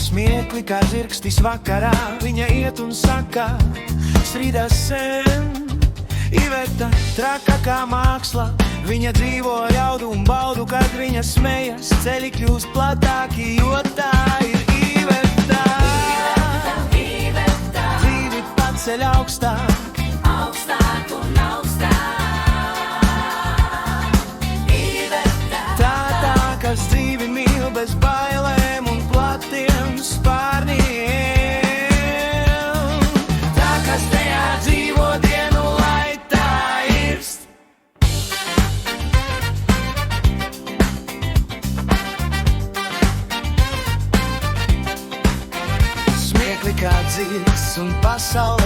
Smiekli kā zirgstis vakarā, viņa iet un saka, strīdās sen. Iveta traka kā māksla, viņa dzīvo jaudu un baudu, kad viņa smejas, ceļi kļūst platāki, jo tā ir Iveta. Dzīvi paceļ augstāk, augstāk un augstāk. tā, kas dzīvi mīl bez bailēm un platiem spārniem. Tā, kas tajā dzīvo dienu, lai tā irst. Smiekli kā dzirds un pasaulē